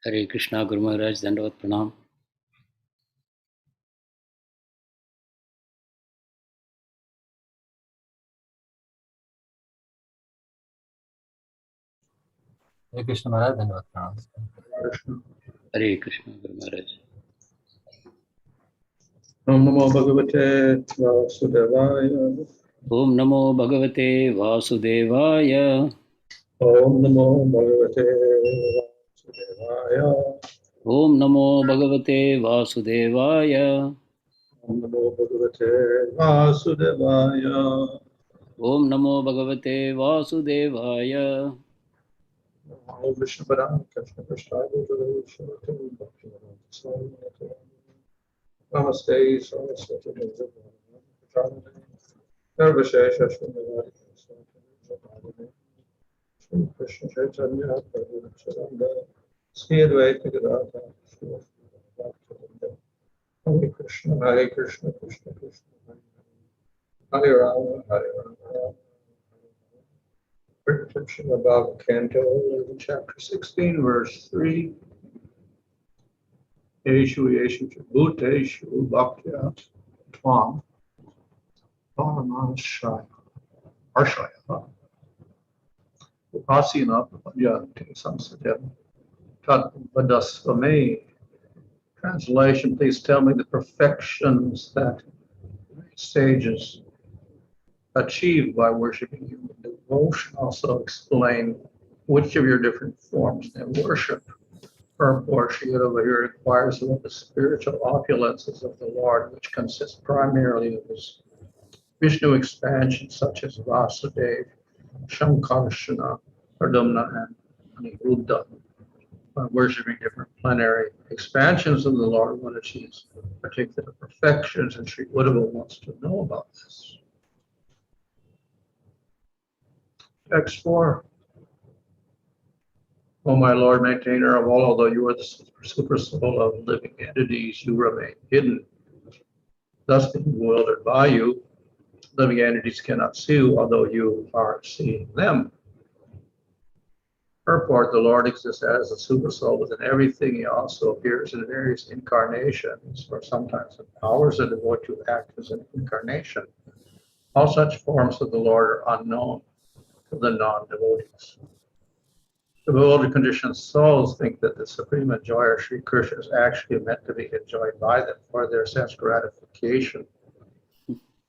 Hare Krishna, Guru Maharaj, Dandavat Pranam. Hare Krishna Maharaj, Dandavat Pranam. Hare Krishna, Guru Maharaj. Om Namo Bhagavate Vāsudevāya. Om Namo Bhagavate Vāsudevāya. Om Namo Bhagavate Vāsudevāya. Om Namo Bhagavate Vāsudevāya. Om Namo Bhagavate Vāsudevāya. Om Namo Bhagavate Vāsudevāya. Om Viṣṇu-tattva Krishna Prasthāya Namaste Saraswati Nirvishesha Shri Krishna Chaitanya Prabhu Nityananda Śrī Uddhava Hare Krishna, Krishna Krishna, Hare Rama, Hare Rama. Attention about Canto 11, Chapter 16, Verse 3. yeṣu, bhūteṣu, bhaktyā, tvām, paramarṣayaḥ, upāsīnāḥ, prapadyante, saṁsiddhiṁ, vadasva. Translation, please tell me the perfections that sages achieve by worshiping you with devotion. Also explain which of your different forms they worship. Purport, Śrī Uddhava here inquires about the spiritual opulences of the Lord, which consist primarily of his viṣṇu expansions such as Vāsudeva, Saṅkarṣaṇa, Pradyumna and Aniruddha. By worshiping different plenary expansions of the Lord, one achieves particular perfections, and Śrī Uddhava wants to know about this. Text 4. O my Lord, maintainer of all, although you are the super soul of living entities, you remain hidden. Thus being bewildered by you, living entities cannot see you, although you are seeing them. Purport, the Lord exists as a super soul within everything. He also appears in various incarnations, or sometimes empowers a devotee to act as an incarnation. All such forms of the Lord are unknown to the non-devotees. The bewildered conditioned souls think that the supreme enjoyer, Sri Krishna, is actually meant to be enjoyed by them for their sense gratification.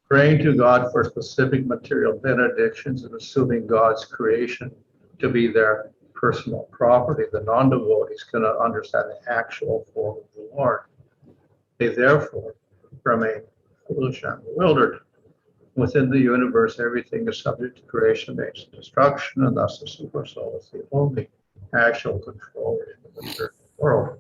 Praying to God for specific material benedictions and assuming God's creation to be their personal property, the non-devotees cannot understand the actual form of the Lord. They therefore remain foolish and bewildered. Within the universe, everything is subject to creation, makes and destruction, and thus the super soul is the only actual controller in the material world.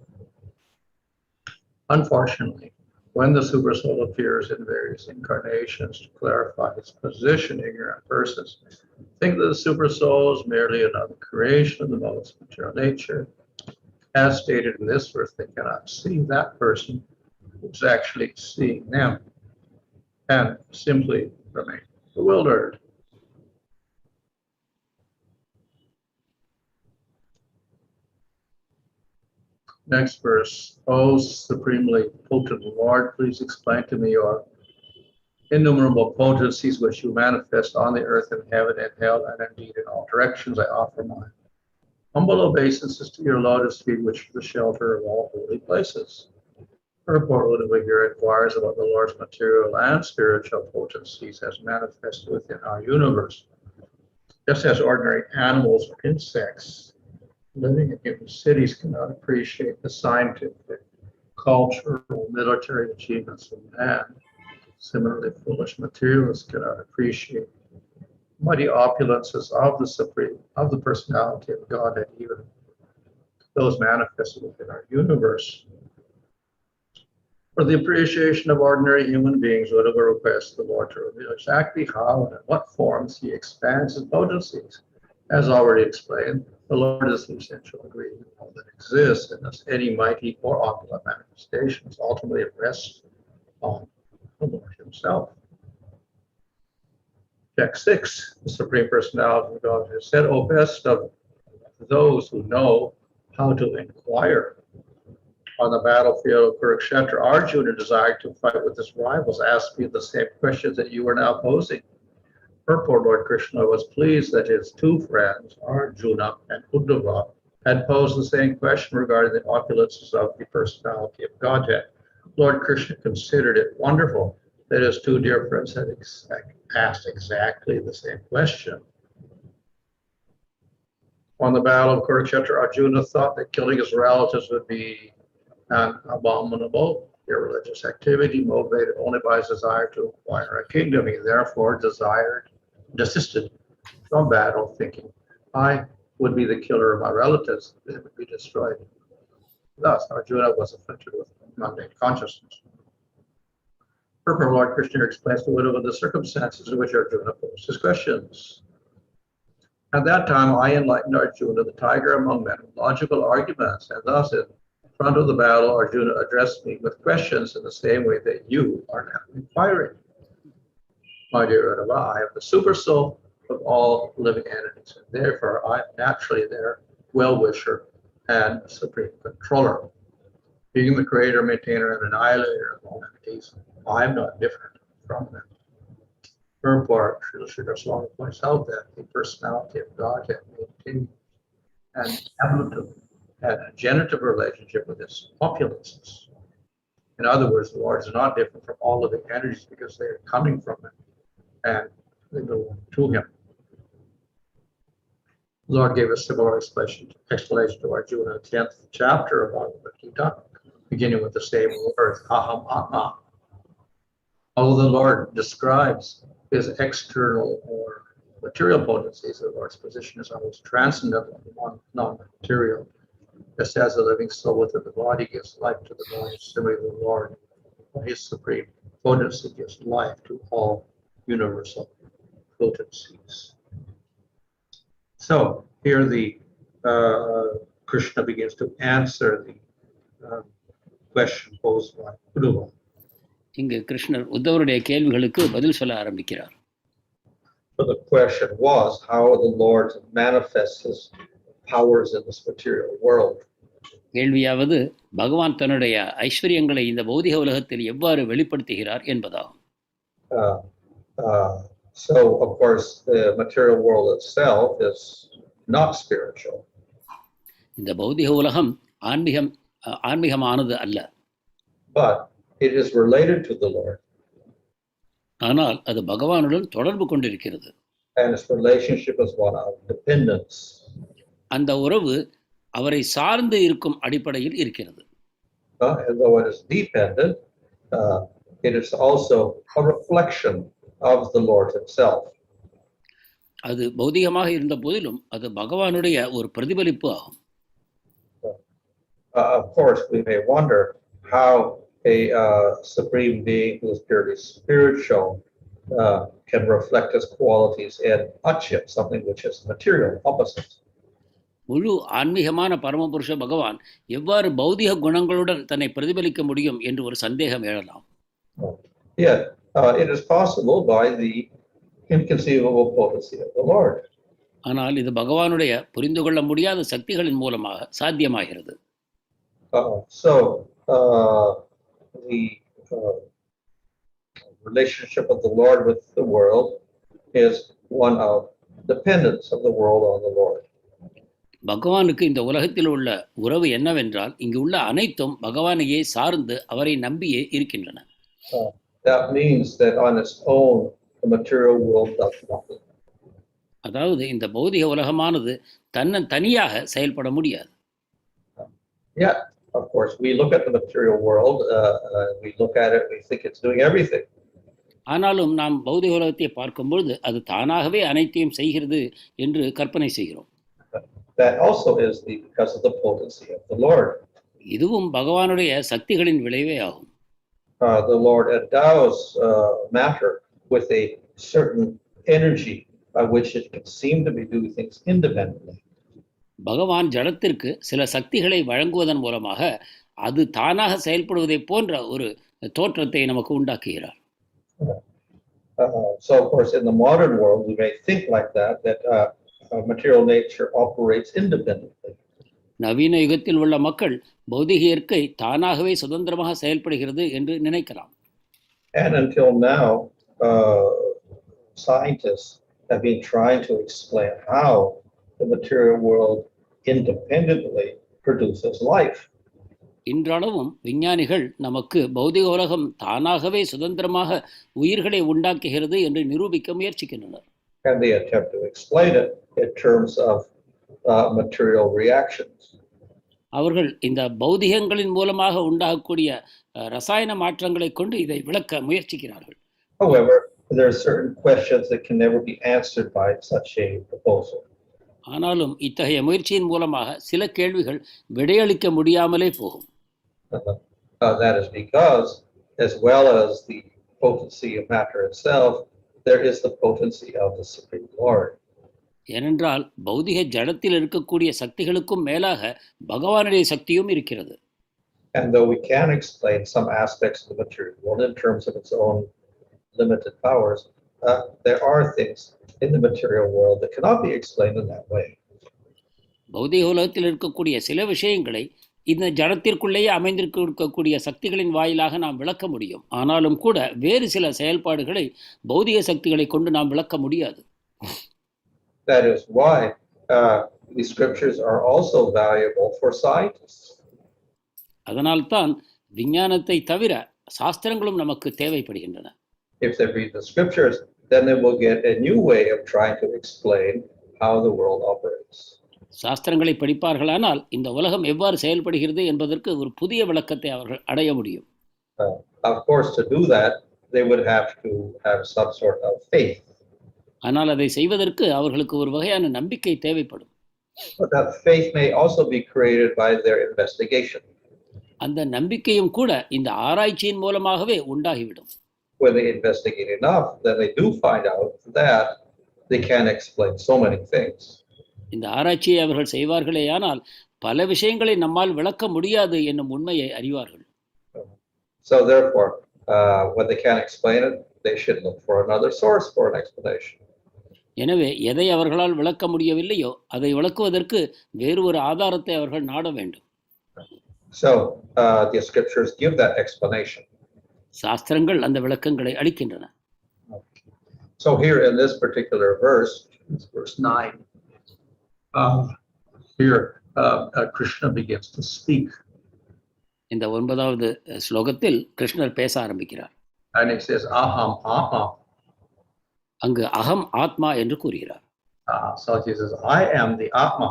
Unfortunately, when the super soul appears in various incarnations to clarify its position, ignorant persons think that the super soul is merely another creation of the lowest material nature. As stated in this verse, they cannot see that person who's actually seeing them, and simply remain bewildered. Next verse. O supremely potent Lord, please explain to me your innumerable potencies which you manifest on the earth and heaven and hell, and indeed in all directions. I offer my humble obeisances to your lotus feet, which are the shelter of all holy places. Purport Uddhava here inquires about the Lord's material and spiritual potencies as manifested within our universe. Just as ordinary animals or insects living in human cities cannot appreciate the scientific, cultural, military achievements of man, similarly foolish materialists cannot appreciate mighty opulences of the supreme, of the personality of God, and even those manifested within our universe. For the appreciation of ordinary human beings, Uddhava requests the Lord to reveal exactly how and in what forms he expands his potencies. As already explained, the Lord is the essential ingredient of all that exists, and thus any mighty or opulent manifestations ultimately rest on the Lord himself. Text 6, the Supreme Personality of God has said, O best of those who know, how to inquire. On the battlefield of Kurukshetra, Arjuna desired to fight with his rivals, asked me the same questions that you are now posing. Purport, Lord Krishna was pleased that his two friends, Arjuna and Uddhava, had posed the same question regarding the opulences of the personality of Godhead. Lord Krishna considered it wonderful that his two dear friends had asked exactly the same question. On the battle of Kurukshetra, Arjuna thought that killing his relatives would be an abominable, irreligious activity motivated only by his desire to acquire a kingdom. He therefore desisted from battle, thinking, I would be the killer of my relatives, they would be destroyed. Thus, Arjuna was afflicted with mundane consciousness. Purport, Lord Krishna explains to Uddhava the circumstances in which Arjuna posed his questions. At that time, I enlightened Arjuna, the tiger among men, with logical arguments, and thus in front of the battle, Arjuna addressed me with questions in the same way that you are now inquiring. My dear Uddhava, I am the super soul of all living entities, and therefore I am naturally their well-wisher and supreme controller. Being the creator, maintainer, and annihilator of all entities, I am not different from them. Purport, Srila Swami points out that the personality of Godhead maintains an evolutive and a generative relationship with its opulences. In other words, the Lord is not different from all living entities because they are coming from him and they belong to him. The Lord gave a similar explanation to Arjuna in the 10th chapter of Bhagavad Gita, beginning with the same words, aham atma. Although the Lord describes his external or material potencies, the Lord's position is always transcendental and non-material. Just as the living soul within the body gives life to the body, similarly the Lord, by his supreme potency, gives life to all universal potencies. So here the Krishna begins to answer the question posed by Uddhava. இங்கு கிருஷ்ணர் உத்தவருடைய கேள்விகளுக்கு பதில் சொல்ல ஆரம்பிக்கிறார். So the question was how the Lord manifests his powers in this material world. கேள்வியாவது பகவான் தன்னுடைய ஐஸ்வர்யங்களை இந்த பௌதிக உலகத்தில் எவ்வாறு வெளிப்படுத்துகிறார் என்பதாகும். So of course the material world itself is not spiritual. இந்த பௌதிக உலகம் ஆன்மீகமானது அல்ல. But it is related to the Lord. ஆனால் அது பகவானுடன் தொடர்பு கொண்டிருக்கிறது. And its relationship is one of dependence. அந்த உறவு அவரை சார்ந்து இருக்கும் அடிப்படையில் இருக்கிறது. And though it is dependent, it is also a reflection of the Lord himself. அது பௌதிகமாக இருந்த போதிலும் அது பகவானுடைய ஒரு பிரதிபலிப்பு ஆகும். Of course, we may wonder how a supreme being who is purely spiritual can reflect his qualities in achyat, something which is material, opposite. முழு ஆன்மீகமான பரமபுருஷ பகவான் எவ்வாறு பௌதிக குணங்களுடன் தன்னை பிரதிபலிக்க முடியும் என்று ஒரு சந்தேகம் எழலாம். Yet, it is possible by the inconceivable potency of the Lord. ஆனால் இது பகவானுடைய புரிந்து கொள்ள முடியாத சக்திகளின் மூலமாக சாத்தியமாகிறது. So, the relationship of the Lord with the world is one of dependence of the world on the Lord. பகவானுக்கு இந்த உலகத்தில் உள்ள உறவு என்னவென்றால் இங்கு உள்ள அனைத்தும் பகவானையே சார்ந்து அவரை நம்பியே இருக்கின்றன. That means that on its own the material world does nothing. அதாவது இந்த பௌதிக உலகமானது தனியாக செயல்பட முடியாது. Yeah, of course, we look at the material world, we look at it, we think it's doing everything. ஆனாலும் நாம் பௌதிக உலகத்தை பார்க்கும்பொழுது அது தானாகவே அனைத்தையும் செய்கிறது என்று கற்பனை செய்கிறோம். That also is because of the potency of the Lord. இதுவும் பகவானுடைய சக்திகளின் விளைவே ஆகும். The Lord endows matter with a certain energy by which it can seem to be doing things independently. பகவான் ஜடத்திற்கு சில சக்திகளை வழங்குவதன் மூலமாக அது தானாக செயல்படுவதை போன்ற ஒரு தோற்றத்தை நமக்கு உண்டாக்குகிறார். So of course in the modern world we may think like that material nature operates independently. நவீன யுகத்தில் உள்ள மக்கள் பௌதிக இயற்கை தானாகவே சுதந்திரமாக செயல்படுகிறது என்று நினைக்கலாம். And until now, scientists have been trying to explain how the material world independently produces life. இன்றளவும் விஞ்ஞானிகள் நமக்கு பௌதிக உலகம் தானாகவே சுதந்திரமாக உயிர்களை உண்டாக்குகிறது என்று நிரூபிக்க முயற்சிக்கின்றனர். And they attempt to explain it in terms of material reactions. அவர்கள் இந்த பௌதிகங்களின் மூலமாக உண்டாகக்கூடிய ரசாயன மாற்றங்களை கொண்டு இதை விளக்க முயற்சிக்கிறார்கள். However, there are certain questions that can never be answered by such a proposal. ஆனாலும் இத்தகைய முயற்சியின் மூலமாக சில கேள்விகள் விடையளிக்க முடியாமலே போகும். That is because, as well as the potency of matter itself, there is the potency of the Supreme Lord. ஏனென்றால் பௌதிக ஜடத்தில் இருக்கக்கூடிய சக்திகளுக்கும் மேலாக பகவானுடைய சக்தியும் இருக்கிறது. And though we can explain some aspects of the material world in terms of its own limited powers, there are things in the material world that cannot be explained in that way. பௌதிக உலகத்தில் இருக்கக்கூடிய சில விஷயங்களை இந்த ஜடத்திற்குள்ளேயே அமைந்திருக்கக்கூடிய சக்திகளின் வாயிலாக நாம் விளக்க முடியும். ஆனாலும் கூட வேறு சில செயல்பாடுகளை பௌதிக சக்திகளை கொண்டு நாம் விளக்க முடியாது. That is why the scriptures are also valuable for scientists. அதனால்தான் விஞ்ஞானத்தை தவிர சாஸ்திரங்களும் நமக்கு தேவைப்படுகின்றன. If they read the scriptures, then they will get a new way of trying to explain how the world operates. சாஸ்திரங்களை படிப்பார்களானால் இந்த உலகம் எவ்வாறு செயல்படுகிறது என்பதற்கு ஒரு புதிய விளக்கத்தை அவர்கள் அடைய முடியும். Of course, to do that, they would have to have some sort of faith. ஆனால் அதை செய்வதற்கு அவர்களுக்கு ஒரு வகையான நம்பிக்கை தேவைப்படும். But that faith may also be created by their investigation. அந்த நம்பிக்கையும் கூட இந்த ஆராய்ச்சியின் மூலமாகவே உண்டாகிவிடும். When they investigate enough, then they do find out that they can explain so many things. இந்த ஆராய்ச்சியை அவர்கள் செய்வார்களேயானால் பல விஷயங்களை நம்மால் விளக்க முடியாது என்னும் உண்மையை அறிவார்கள். So therefore, when they can't explain it, they should look for another source for an explanation. எனவே எதை அவர்களால் விளக்க முடியவில்லையோ அதை விளக்குவதற்கு வேறு ஒரு ஆதாரத்தை அவர்கள் நாட வேண்டும். So the scriptures give that explanation. சாஸ்திரங்கள் அந்த விளக்கங்களை அளிக்கின்றன. So here in this particular verse, verse 9, here Krishna begins to speak. இந்த 9வது ஸ்லோகத்தில் கிருஷ்ணர் பேச ஆரம்பிக்கிறார். And he says, aham, aham. அங்கு அகம் ஆத்மா என்று கூறுகிறார். So he says, I am the Atma.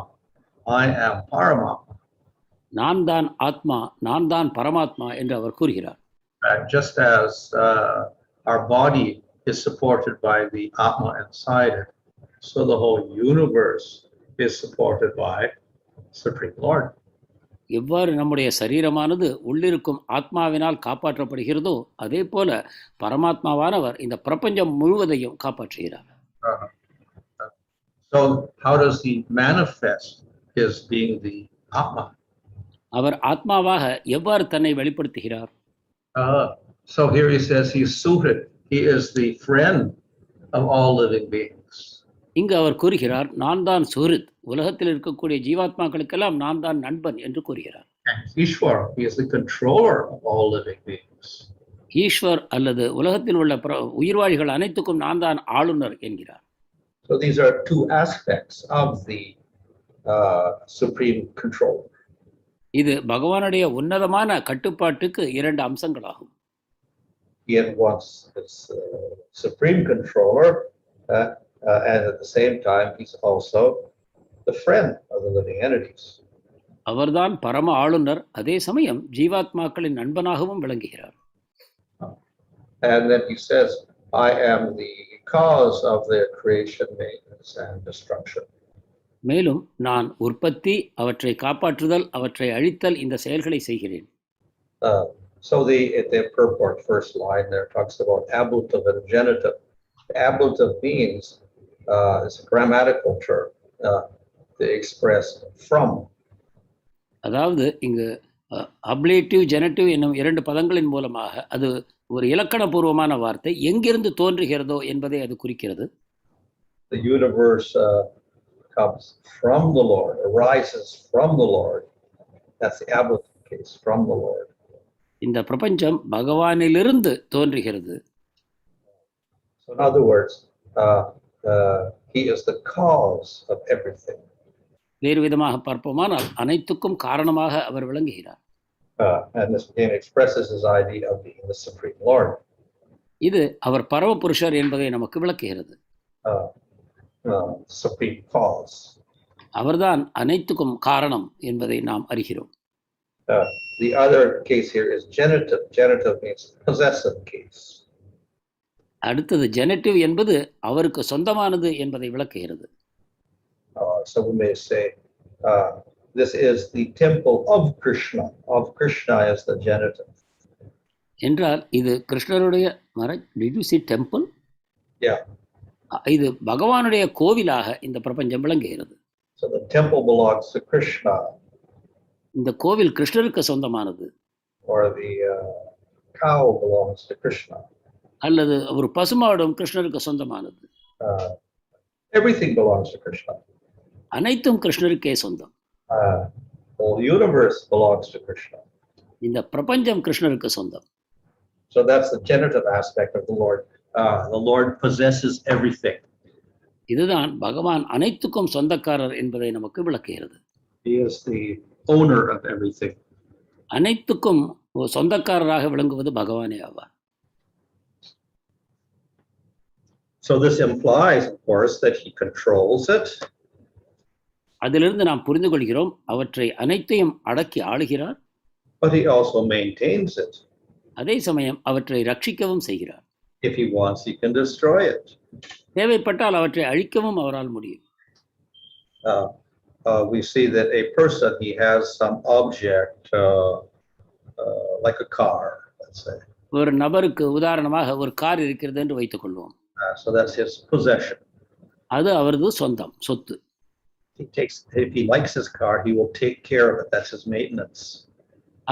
I am Parama. நான் தான் ஆத்மா, நான் தான் பரமாத்மா என்று அவர் கூறுகிறார். Just as our body is supported by the Atma inside it, so the whole universe is supported by Supreme Lord. எவ்வாறு நம்முடைய சரீரமானது உள்ளிருக்கும் ஆத்மாவினால் காப்பாற்றப்படுகிறதோ அதே போல பரமாத்மாவானவர் இந்த பிரபஞ்சம் முழுவதையும் காப்பாற்றுகிறார். So how does he manifest his being the Atma? அவர் ஆத்மாவாக எவ்வாறு தன்னை வெளிப்படுத்துகிறார்? So here he says he's suited. He is the friend of all living beings. இங்கு அவர் கூறுகிறார், நான் தான் சுஹ்ருத், உலகத்தில் இருக்கக்கூடிய ஜீவாத்மாக்களுக்கெல்லாம் நான் தான் நண்பன் என்று கூறுகிறார். Ishwar, he is the controller of all living beings. Ishwar அல்லது உலகத்தில் உள்ள உயிர்வாழிகள் அனைத்துக்கும் நான் தான் ஆளுநர் என்கிறார். So these are two aspects of the supreme control. இது பகவானுடைய உன்னதமான கட்டுப்பாட்டுக்கு 2 அம்சங்களாகும். He at once is supreme controller, and at the same time he's also the friend of the living entities. அவர்தான் பரம ஆளுநர், அதே சமயம் ஜீவாத்மாக்களின் நண்பனாகவும் விளங்குகிறார். And then he says, I am the cause of their creation, maintenance and destruction. மேலும் நான் உற்பத்தி, அவற்றை காப்பாற்றுதல், அவற்றை அழித்தல் இந்த செயல்களை செய்கிறேன். So the purport first line there talks about ablative and genitive. Ablative means it's a grammatical term to express from. அதாவது இங்கு அப்லேட்டிவ் ஜெனட்டிவ் என்னும் 2 பதங்களின் மூலமாக அது ஒரு இலக்கணபூர்வமான வார்த்தை, எங்கிருந்து தோன்றுகிறதோ என்பதை அது குறிக்கிறது. The universe comes from the Lord, arises from the Lord. That's the ablative case, from the Lord. இந்த பிரபஞ்சம் பகவானிலிருந்து தோன்றுகிறது. So in other words, he is the cause of everything. வேறு விதமாக பார்ப்போமானால் அனைத்துக்கும் காரணமாக அவர் விளங்குகிறார். And this again expresses his idea of being the Supreme Lord. இது அவர் பரமபுருஷர் என்பதை நமக்கு விளக்குகிறது. Supreme cause. அவர்தான் அனைத்துக்கும் காரணம் என்பதை நாம் அறிகிறோம். The other case here is genitive. Genitive means possessive case. அடுத்தது ஜெனட்டிவ் என்பது அவருக்கு சொந்தமானது என்பதை விளக்குகிறது. So we may say, this is the temple of Krishna. Of Krishna is the genitive. என்றால் இது கிருஷ்ணருடைய Maharaj, did you see temple? Yeah. இது பகவானுடைய கோவிலாக இந்த பிரபஞ்சம் விளங்குகிறது. So the temple belongs to Krishna. இந்த கோவில் கிருஷ்ணருக்கு சொந்தமானது. Or the cow belongs to Krishna. அல்லது ஒரு பசுமாடும் கிருஷ்ணருக்கு சொந்தமானது. Everything belongs to Krishna. அனைத்தும் கிருஷ்ணருக்கே சொந்தம். Whole universe belongs to Krishna. இந்த பிரபஞ்சம் கிருஷ்ணருக்கு சொந்தம். So that's the genitive aspect of the Lord. The Lord possesses everything. இதுதான் பகவான் அனைத்துக்கும் சொந்தக்காரர் என்பதை நமக்கு விளக்குகிறது. He is the owner of everything. அனைத்துக்கும் சொந்தக்காரராக விளங்குவது பகவானே ஆவார். So this implies, of course, that he controls it. அதிலிருந்து நாம் புரிந்து கொள்கிறோம் அவற்றை அனைத்தையும் அடக்கி ஆளுகிறார். But he also maintains it. அதே சமயம் அவற்றை ரட்சிக்கவும் செய்கிறார். If he wants, he can destroy it. தேவைப்பட்டால் அவற்றை அழிக்கவும் அவரால் முடியும். We see that a person, he has some object, like a car, let's say. ஒரு நபருக்கு உதாரணமாக ஒரு கார் இருக்கிறது என்று வைத்துக் கொள்வோம். So that's his possession. அது அவரது சொந்தம், சொத்து. If he likes his car, he will take care of it. That's his maintenance.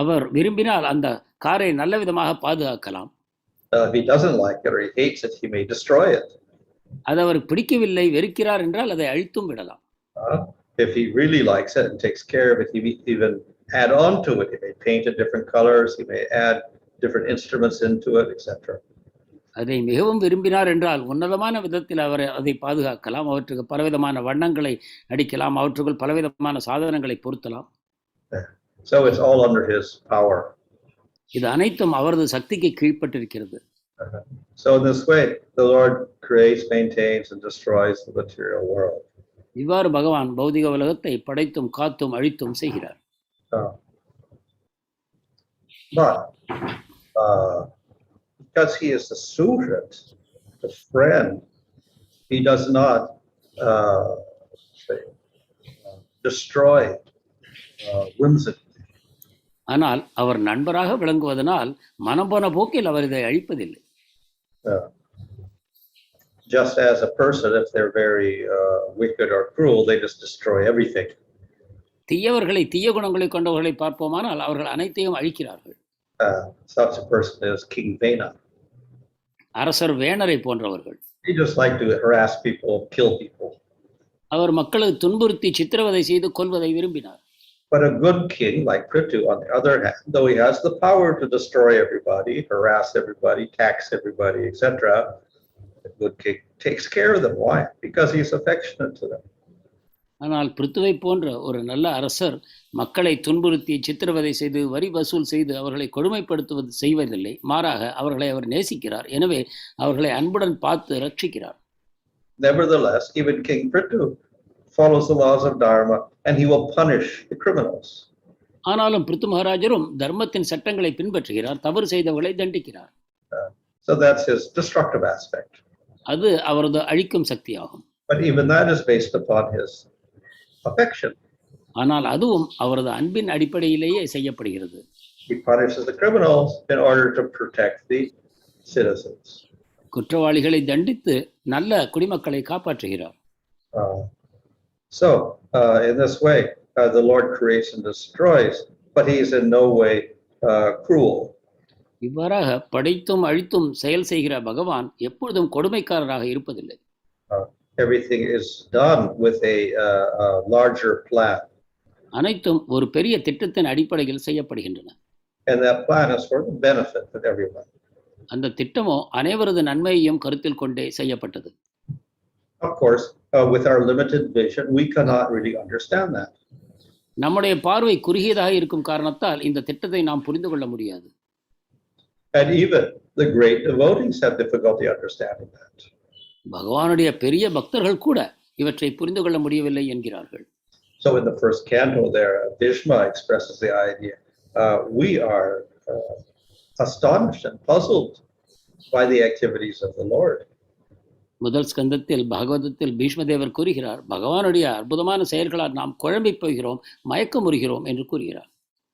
அவர் விரும்பினால் அந்த காரை நல்ல விதமாக பாதுகாக்கலாம். If he doesn't like it or he hates it, he may destroy it. அது அவருக்கு பிடிக்கவில்லை, வெறுக்கிறார் என்றால் அதை அழித்தும் விடலாம். If he really likes it and takes care of it, he may even add on to it. He may paint it different colors. He may add different instruments into it, etc. அதை மிகவும் விரும்பினார் என்றால் உன்னதமான விதத்தில் அவர் அதை பாதுகாக்கலாம். அவற்றுக்கு பலவிதமான வண்ணங்களை அடிக்கலாம். அவற்றுக்குள் பலவிதமான சாதனங்களை பொருத்தலாம். So it's all under his power. இது அனைத்தும் அவரது சக்திக்கு கீழ்ப்பட்டிருக்கிறது. So in this way, the Lord creates, maintains, and destroys the material world. இவ்வாறு பகவான் பௌதிக உலகத்தை படைத்தும் காத்தும் அழித்தும் செய்கிறார். But because he is the student, the friend, he does not destroy whimsically. ஆனால் அவர் நண்பராக விளங்குவதனால் மனம் போன போக்கில் அவர் இதை அழிப்பதில்லை. Just as a person, if they're very wicked or cruel, they just destroy everything. தீயவர்களை, தீய குணங்களை கொண்டவர்களை பார்ப்போமானால் அவர்கள் அனைத்தையும் அழிக்கிறார்கள். Such a person is King Vena. அரசர் வேணரை போன்றவர்கள். He just like to harass people, kill people. அவர் மக்களை துன்புறுத்தி சித்திரவதை செய்து கொல்வதை விரும்பினார். But a good king like Prithu, on the other hand, though he has the power to destroy everybody, harass everybody, tax everybody, etc., the good king takes care of them. Why? Because he's affectionate to them. ஆனால் பிருத்துவை போன்ற ஒரு நல்ல அரசர் மக்களை துன்புறுத்தி சித்திரவதை செய்து வரி வசூல் செய்து அவர்களை கொடுமைப்படுத்துவது செய்வதில்லை. மாறாக அவர்களை அவர் நேசிக்கிறார். எனவே அவர்களை அன்புடன் பார்த்து ரட்சிக்கிறார். Nevertheless, even King Prithu follows the laws of Dharma and he will punish the criminals. ஆனாலும் பிருத்து மகாராஜரும் தர்மத்தின் சட்டங்களை பின்பற்றுகிறார், தவறு செய்தவர்களை தண்டிக்கிறார். So that's his destructive aspect. அது அவரது அழிக்கும் சக்தியாகும். But even that is based upon his affection. ஆனால் அதுவும் அவரது அன்பின் அடிப்படையிலேயே செய்யப்படுகிறது. He punishes the criminals in order to protect the citizens. குற்றவாளிகளை தண்டித்து நல்ல குடிமக்களை காப்பாற்றுகிறார். So in this way, the Lord creates and destroys, but he is in no way cruel. இவ்வாறாக படைத்தும் அழித்தும் செயல் செய்கிற பகவான் எப்பொழுதும் கொடுமைக்காரராக இருப்பதில்லை. everything is done with a larger plan. அனைத்தும் ஒரு பெரிய திட்டத்தின் அடிப்படையில் செய்யப்படுகின்றன. And that plan is for the benefit of everyone. அந்த திட்டமோ அனைவரது நன்மையையும் கருத்தில் கொண்டே செய்யப்பட்டது. Of course, with our limited vision, we cannot really understand that. நம்முடைய பார்வை குறுகியதாக இருக்கும் காரணத்தால் இந்த திட்டத்தை நாம் புரிந்து கொள்ள முடியாது. And even the great devotees have difficulty understanding that. பகவானுடைய பெரிய பக்தர்கள் கூட இவற்றை புரிந்து கொள்ள முடியவில்லை என்கிறார்கள். So in the first canto there, Bhishma expresses the idea, we are astonished and puzzled by the activities of the Lord. முதல் ஸ்கந்தத்தில் பாகவதத்தில் பீஷ்மதேவர் கூறுகிறார், பகவானுடைய அற்புதமான செயல்களால் நாம் குழம்பி போகிறோம், மயக்கமுறுகிறோம் என்று கூறுகிறார்.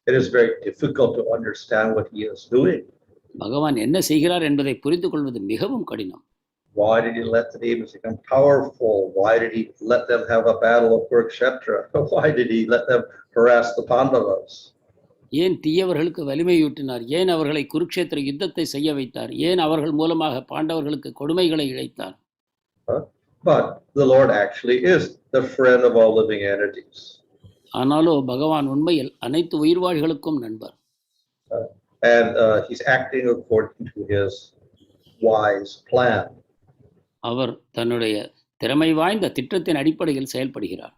It is very difficult to understand what he is doing. பகவான் என்ன செய்கிறார் என்பதை புரிந்து கொள்வது மிகவும் கடினம். Why did he let the demons become powerful? Why did he let them have a battle of Kurukshetra? Why did he let them harass the Pandavas? ஏன் தீயவர்களுக்கு வலிமையூட்டினார்? ஏன் அவர்களை குருக்ஷேத்திர யுத்தத்தை செய்ய வைத்தார்? ஏன் அவர்கள் மூலமாக பாண்டவர்களுக்கு கொடுமைகளை இழைத்தார்? But the Lord actually is the friend of all living entities. ஆனாலோ பகவான் உண்மையில் அனைத்து உயிர்வாழ்களுக்கும் நண்பர். And he's acting according to his wise plan. அவர் தன்னுடைய திறமை வாய்ந்த திட்டத்தின் அடிப்படையில் செயல்படுகிறார்.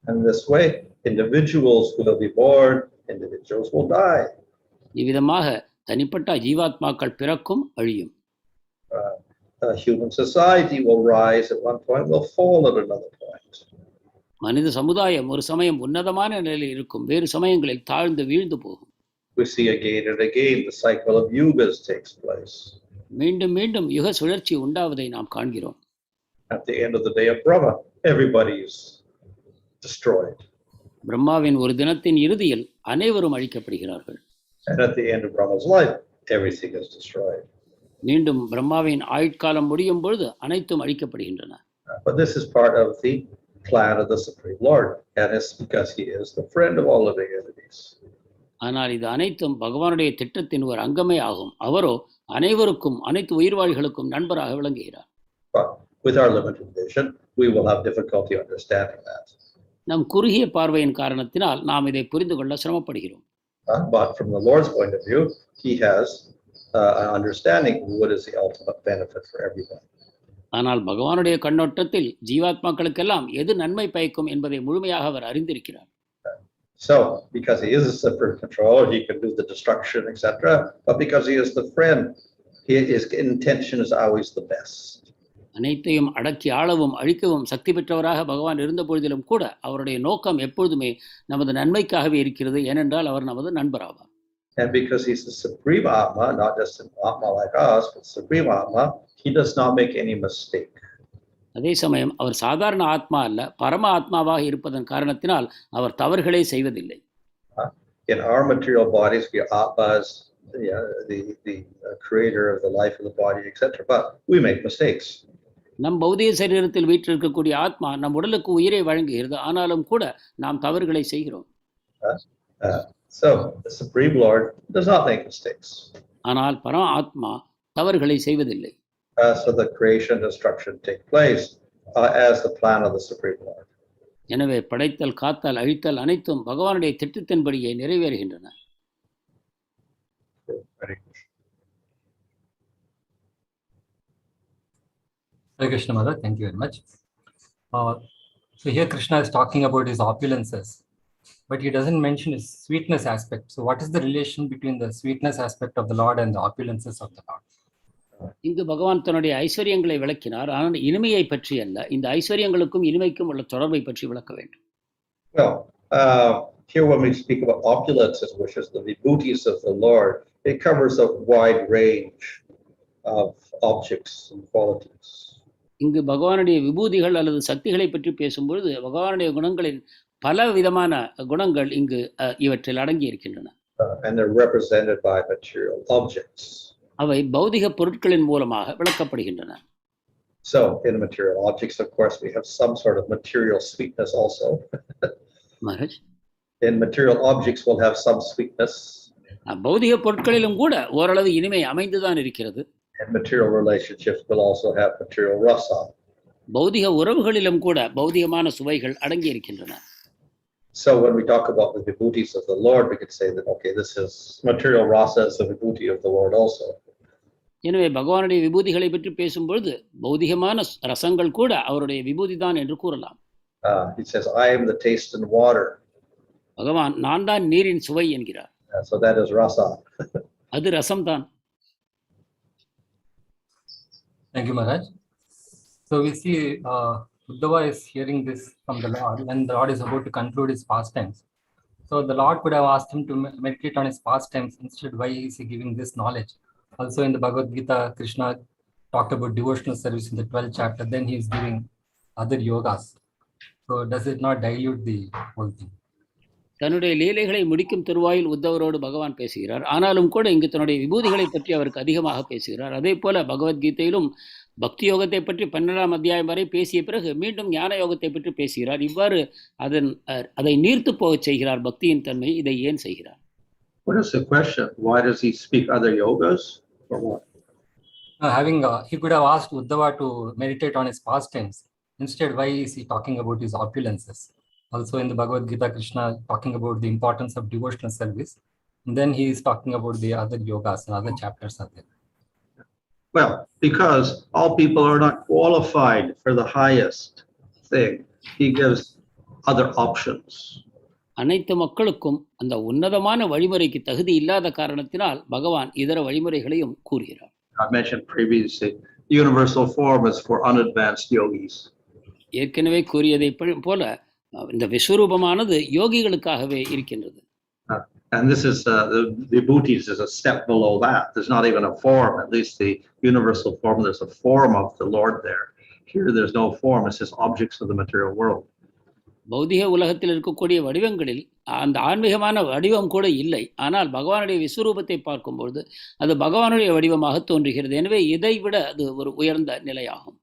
And this way, individuals will be born, individuals will die. இவ்விதமாக தனிப்பட்ட ஜீவாத்மாக்கள் பிறக்கும், அழியும். Human society will rise at one point, will fall at another point. மனித சமுதாயம் ஒரு சமயம் உன்னதமான நிலையில் இருக்கும், வேறு சமயங்களில் தாழ்ந்து வீழ்ந்து போகும். We see again and again the cycle of yugas takes place. மீண்டும் மீண்டும் யுக சுழற்சி உண்டாவதை நாம் காண்கிறோம். At the end of the day of Brahma, everybody is destroyed. பிரம்மாவின் ஒரு தினத்தின் இறுதியில் அனைவரும் அழிக்கப்படுகிறார்கள். And at the end of Brahma's life, everything is destroyed. மீண்டும் பிரம்மாவின் ஆயுட்காலம் முடியும் பொழுது அனைத்தும் அழிக்கப்படுகின்றன. But this is part of the plan of the Supreme Lord, and it's because he is the friend of all living entities. ஆனால் இது அனைத்தும் பகவானுடைய திட்டத்தின் ஒரு அங்கமே ஆகும். அவரோ அனைவருக்கும், அனைத்து உயிர்வாழ்களுக்கும் நண்பராக விளங்குகிறார். But with our limited vision, we will have difficulty understanding that. நம் குறுகிய பார்வையின் காரணத்தினால் நாம் இதை புரிந்து கொள்ள சிரமப்படுகிறோம். But from the Lord's point of view, he has an understanding what is the ultimate benefit for everyone. ஆனால் பகவானுடைய கண்ணோட்டத்தில் ஜீவாத்மாக்களுக்கெல்லாம் எது நன்மை பயக்கும் என்பதை முழுமையாக அவர் அறிந்திருக்கிறார். So, because he is a supreme controller, he can do the destruction, etc. But because he is the friend, his intention is always the best. அனைத்தையும் அடக்கி ஆளவும் அழிக்கவும் சக்தி பெற்றவராக பகவான் இருந்த பொழுதிலும் கூட அவருடைய நோக்கம் எப்பொழுதுமே நமது நன்மைக்காகவே இருக்கிறது. ஏனென்றால் அவர் நமது நண்பராவார். And because he's the supreme Atma, not just an Atma like us, but supreme Atma, he does not make any mistake. அதே சமயம் அவர் சாதாரண ஆத்மா அல்ல, பரம ஆத்மாவாக இருப்பதன் காரணத்தினால் அவர் தவறுகளே செய்வதில்லை. In our material bodies, we are Atmas, the creator of the life of the body, etc. But we make mistakes. நம் பௌதிக சரீரத்தில் வீற்றிருக்கக்கூடிய ஆத்மா நம் உடலுக்கு உயிரை வழங்குகிறது. ஆனாலும் கூட நாம் தவறுகளை செய்கிறோம். So the Supreme Lord does not make mistakes. ஆனால் பரம ஆத்மா தவறுகளை செய்வதில்லை. So the creation and destruction take place as the plan of the Supreme Lord. எனவே படைத்தல், காத்தல், அழித்தல் அனைத்தும் பகவானுடைய திட்டத்தின்படியே நிறைவேறுகின்றன. Hare Krishna, Mother. Thank you very much. So here Krishna is talking about his opulences, but he doesn't mention his sweetness aspect. So what is the relation between the sweetness aspect of the Lord and the opulences of the Lord? இங்கு பகவான் தன்னுடைய ஐஸ்வர்யங்களை விளக்கினார். ஆனால் இனிமையை பற்றி அல்ல, இந்த ஐஸ்வர்யங்களுக்கும் இனிமைக்கும் உள்ள தொடர்பை பற்றி விளக்க வேண்டும். Well, here when we speak about opulences, which is the vibhutis of the Lord, it covers a wide range of objects and qualities. இங்கு பகவானுடைய விபூதிகள் அல்லது சக்திகளை பற்றி பேசும்பொழுது பகவானுடைய குணங்களின் பல விதமான குணங்கள் இங்கு இவற்றில் அடங்கி இருக்கின்றன. And they're represented by material objects. அவை பௌதிக பொருட்களின் மூலமாக விளக்கப்படுகின்றன. So in material objects, of course, we have some sort of material sweetness also. Maharaj, In material objects, we'll have some sweetness. பௌதிக பொருட்களிலும் கூட ஓரளவு இனிமை அமைந்துதான் இருக்கிறது. And material relationships will also have material rasa. பௌதிக உறவுகளிலும் கூட பௌதிகமான சுவைகள் அடங்கி இருக்கின்றன. So when we talk about the vibhutis of the Lord, we could say that, okay, this is material rasa is the vibhuti of the Lord also. எனவே பகவானுடைய விபூதிகளை பற்றி பேசும்பொழுது பௌதிகமான ரசங்கள் கூட அவருடைய விபூதி தான் என்று கூறலாம். He says, I am the taste and water. பகவான் நான் தான் நீரின் சுவை என்கிறார். So that is rasa. அது ரசம் தான். Thank you, Maharaj. So we see Uddhava is hearing this from the Lord, and the Lord is about to conclude his pastimes. So the Lord could have asked him to meditate on his pastimes. Instead, why is he giving this knowledge? Also in the Bhagavad Gita, Krishna talked about devotional service in the 12th chapter. Then he is giving other yogas. So does it not dilute the whole thing? தன்னுடைய லீலைகளை முடிக்கும் தருவாயில் உத்தவரோடு பகவான் பேசுகிறார். ஆனாலும் கூட இங்கு தன்னுடைய விபூதிகளை பற்றி அவருக்கு அதிகமாக பேசுகிறார். அதே போல பகவத்கீதையிலும் பக்தி யோகத்தை பற்றி 12ஆம் அத்தியாயம் வரை பேசிய பிறகு மீண்டும் ஞான யோகத்தை பற்றி பேசுகிறார். இவ்வாறு அதை நீர்த்து போகச் செய்கிறார் பக்தியின் தன்மை. இதை ஏன் செய்கிறார்? What is the question? Why does he speak other yogas or what? He could have asked Uddhava to meditate on his pastimes. Instead, why is he talking about his opulences? Also in the Bhagavad Gita, Krishna talking about the importance of devotional service. And then he is talking about the other yogas and other chapters are there. Well, because all people are not qualified for the highest thing, he gives other options. அனைத்து மக்களுக்கும் அந்த உன்னதமான வழிமுறைக்கு தகுதி இல்லாத காரணத்தினால் பகவான் இதர வழிமுறைகளையும் கூறுகிறார். I mentioned previously, universal form is for unadvanced yogis. ஏற்கனவே கூறியதை போல இந்த விஸ்வரூபமானது யோகிகளுக்காகவே இருக்கின்றது. And this is the vibhutis is a step below that. There's not even a form. At least the universal form, there's a form of the Lord there. Here there's no form. It's just objects of the material world. பௌதிக உலகத்தில் இருக்கக்கூடிய வடிவங்களில் அந்த ஆன்மீகமான வடிவம் கூட இல்லை. ஆனால் பகவானுடைய விஸ்வரூபத்தை பார்க்கும்பொழுது அது பகவானுடைய வடிவமாக தோன்றுகிறது. எனவே இதை விட அது ஒரு உயர்ந்த நிலையாகும்.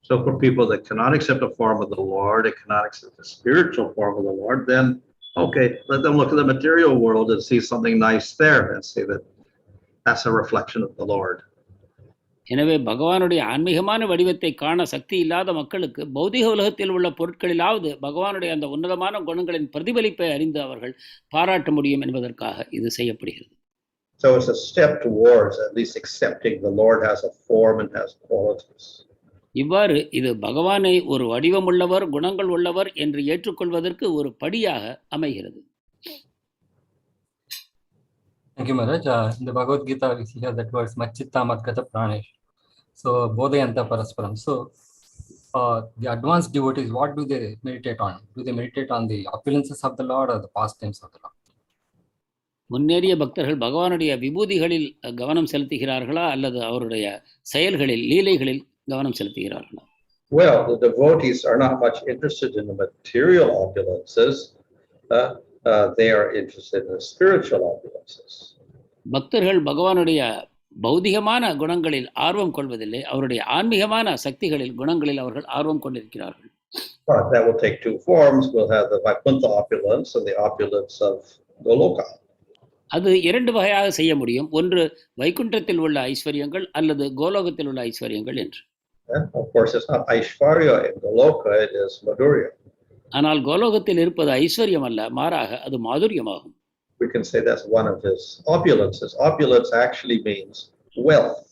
So for people that cannot accept the form of the Lord, they cannot accept the spiritual form of the Lord, then okay, let them look at the material world and see something nice there and say that that's a reflection of the Lord. எனவே பகவானுடைய ஆன்மீகமான வடிவத்தை காண சக்தி இல்லாத மக்களுக்கு பௌதிக உலகத்தில் உள்ள பொருட்களிலாவது பகவானுடைய அந்த உன்னதமான குணங்களின் பிரதிபலிப்பை அறிந்து அவர்கள் பாராட்ட முடியும் என்பதற்காக இது செய்யப்படுகிறது. So it's a step towards at least accepting the Lord has a form and has qualities. இவ்வாறு இது பகவானை ஒரு வடிவம் உள்ளவர், குணங்கள் உள்ளவர் என்று ஏற்றுக்கொள்வதற்கு ஒரு படியாக அமைகிறது. Thank you, Maharaj. In the Bhagavad Gita, we see here that words Machitta Madgata Pranesh. So bodhayanta parasparam. So the advanced devotees, what do they meditate on? Do they meditate on the opulences of the Lord or the pastimes of the Lord? முன்னேறிய பக்தர்கள் பகவானுடைய விபூதிகளில் கவனம் செலுத்துகிறார்களா அல்லது அவருடைய செயல்களில் லீலைகளில் கவனம் செலுத்துகிறார்களா? Well, the devotees are not much interested in the material opulences. They are interested in the spiritual opulences. பக்தர்கள் பகவானுடைய பௌதிகமான குணங்களில் ஆர்வம் கொள்வதில்லை. அவருடைய ஆன்மீகமான சக்திகளில் குணங்களில் அவர்கள் ஆர்வம் கொண்டிருக்கிறார்கள். But that will take two forms. We'll have the Vaikuntha opulence and the opulence of Goloka. அது இரண்டு வகையாக செய்ய முடியும். ஒன்று வைகுண்டத்தில் உள்ள ஐஸ்வர்யங்கள் அல்லது கோலோகத்தில் உள்ள ஐஸ்வர்யங்கள் என்று. Of course, it's not Aishvarya in Goloka, it is Madhurya. ஆனால் கோலோகத்தில் இருப்பது ஐஸ்வர்யம் அல்ல, மாறாக அது மாதுரியமாகும். We can say that's one of his opulences. Opulence actually means wealth.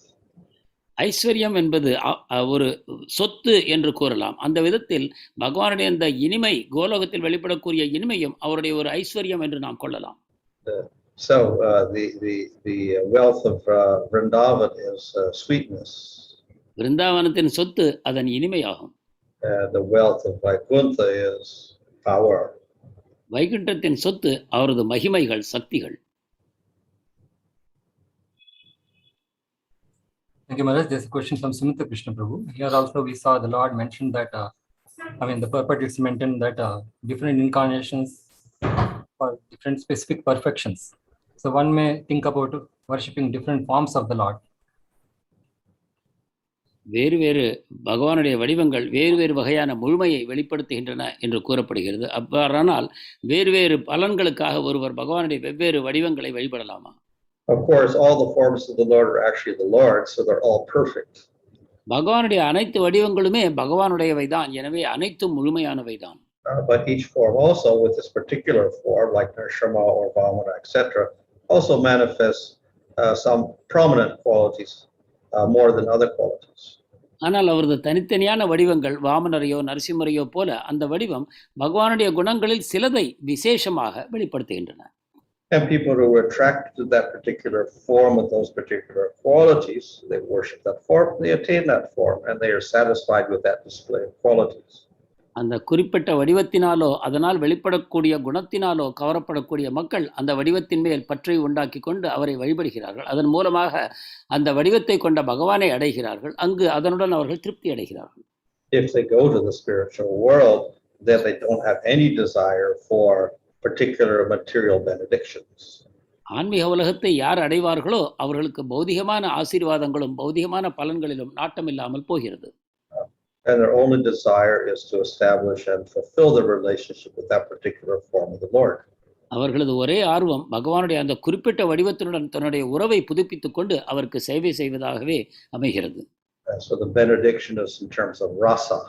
ஐஸ்வர்யம் என்பது ஒரு சொத்து என்று கூறலாம். அந்த விதத்தில் பகவானுடைய அந்த இனிமை, கோலோகத்தில் வெளிப்படக்கூடிய இனிமையும் அவருடைய ஒரு ஐஸ்வர்யம் என்று நாம் கொள்ளலாம். So the wealth of Vrindavan is sweetness. விருந்தாவனத்தின் சொத்து அதன் இனிமையாகும். The wealth of Vaikuntha is power. வைகுண்டத்தின் சொத்து அவரது மகிமைகள், சக்திகள். Thank you, Maharaj. There's a question from Sumitra Krishna Prabhu. Here also we saw the Lord mentioned that, the Purport is mentioned that different incarnations for different specific perfections. So one may think about worshipping different forms of the Lord. வேறு வேறு பகவானுடைய வடிவங்கள் வேறு வேறு வகையான முழுமையை வெளிப்படுத்துகின்றன என்று கூறப்படுகிறது. அவ்வாறானால் வேறு வேறு பலன்களுக்காக ஒருவர் பகவானுடைய வெவ்வேறு வடிவங்களை வழிபடலாமா? Of course, all the forms of the Lord are actually the Lord, so they're all perfect. பகவானுடைய அனைத்து வடிவங்களுமே பகவானுடையவைதான். எனவே அனைத்தும் முழுமையானவைதான். But each form also, with this particular form, like Nrsimha or Vamana, etc., also manifests some prominent qualities more than other qualities. ஆனால் அவரது தனித்தனியான வடிவங்கள் வாமனரையோ நரசிம்மரையோ போல அந்த வடிவம் பகவானுடைய குணங்களில் சிலதை விசேஷமாக வெளிப்படுத்துகின்றன. And people who are attracted to that particular form with those particular qualities, they worship that form, they attain that form, and they are satisfied with that display of qualities. அந்த குறிப்பிட்ட வடிவத்தினாலோ அதனால் வெளிப்படக்கூடிய குணத்தினாலோ கவரப்படக்கூடிய மக்கள் அந்த வடிவத்தின் மேல் பற்றை உண்டாக்கி கொண்டு அவரை வழிபடுகிறார்கள். அதன் மூலமாக அந்த வடிவத்தை கொண்ட பகவானை அடைகிறார்கள். அங்கு அதனுடன் அவர்கள் திருப்தி அடைகிறார்கள். If they go to the spiritual world, then they don't have any desire for particular material benedictions. ஆன்மீக உலகத்தை யார் அடைவார்களோ அவர்களுக்கு பௌதிகமான ஆசீர்வாதங்களும் பௌதிகமான பலன்களிலும் நாட்டம் இல்லாமல் போகிறது. And their only desire is to establish and fulfill the relationship with that particular form of the Lord. அவர்களது ஒரே ஆர்வம் பகவானுடைய அந்த குறிப்பிட்ட வடிவத்தினுடன் தன்னுடைய உறவை புதுப்பித்துக் கொண்டு அவருக்கு சேவை செய்வதாகவே அமைகிறது. So the benediction is in terms of rasa.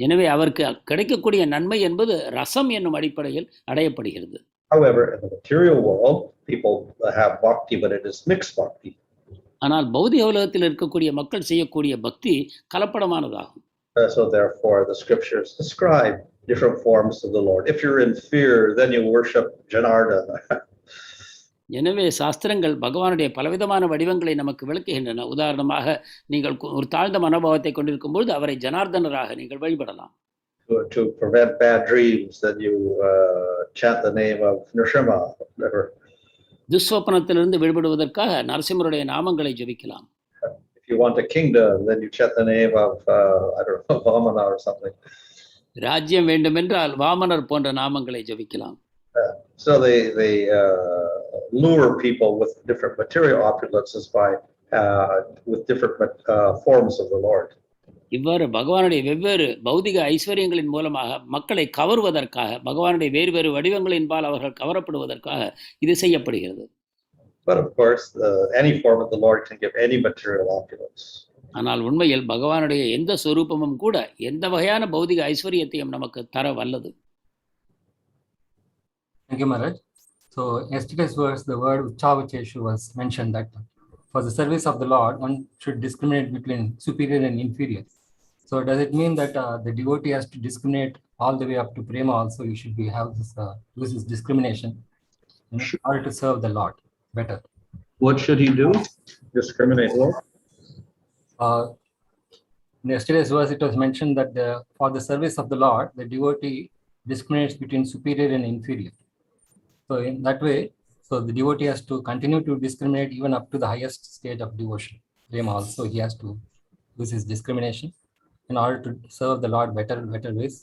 எனவே அவருக்கு கிடைக்கக்கூடிய நன்மை என்பது ரசம் என்னும் அடிப்படையில் அடையப்படுகிறது. However, in the material world, people have bhakti, but it is mixed bhakti. ஆனால் பௌதிக உலகத்தில் இருக்கக்கூடிய மக்கள் செய்யக்கூடிய பக்தி கலப்படமானதாகும். So therefore, the scriptures describe different forms of the Lord. If you're in fear, then you worship Janardana. எனவே சாஸ்திரங்கள் பகவானுடைய பலவிதமான வடிவங்களை நமக்கு விளக்குகின்றன. உதாரணமாக, நீங்கள் ஒரு தாழ்ந்த மனோபாவத்தை கொண்டிருக்கும் பொழுது அவரை ஜனார்தனராக நீங்கள் வழிபடலாம். To prevent bad dreams, then you chant the name of Nrsimha. துஸ்வப்னத்திலிருந்து விடுபடுவதற்காக நரசிம்மருடைய நாமங்களை ஜபிக்கலாம். If you want a kingdom, then you chant the name of I don't know, Vamana or something. ராஜ்யம் வேண்டுமென்றால் வாமனர் போன்ற நாமங்களை ஜபிக்கலாம். So they lure people with different material opulences by with different forms of the Lord. இவ்வாறு பகவானுடைய வெவ்வேறு பௌதிக ஐஸ்வர்யங்களின் மூலமாக மக்களை கவர்வதற்காக, பகவானுடைய வேறு வேறு வடிவங்களின்பால் அவர்கள் கவரப்படுவதற்காக இது செய்யப்படுகிறது. But of course, any form of the Lord can give any material opulence. ஆனால் உண்மையில் பகவானுடைய எந்த சொரூபமும் கூட எந்த வகையான பௌதிக ஐஸ்வர்யத்தையும் நமக்கு தர வல்லது. Thank you, Maharaj. So yesterday's verse, the word yeṣu was mentioned that for the service of the Lord, one should discriminate between superior and inferior. So does it mean that the devotee has to discriminate all the way up to prema also? He should have this discrimination in order to serve the Lord better. What should he do? Discriminate what? In yesterday's verse, it was mentioned that for the service of the Lord, the devotee discriminates between superior and inferior. So in that way, so the devotee has to continue to discriminate even up to the highest stage of devotion. Prema also, he has to use his discrimination in order to serve the Lord better ways.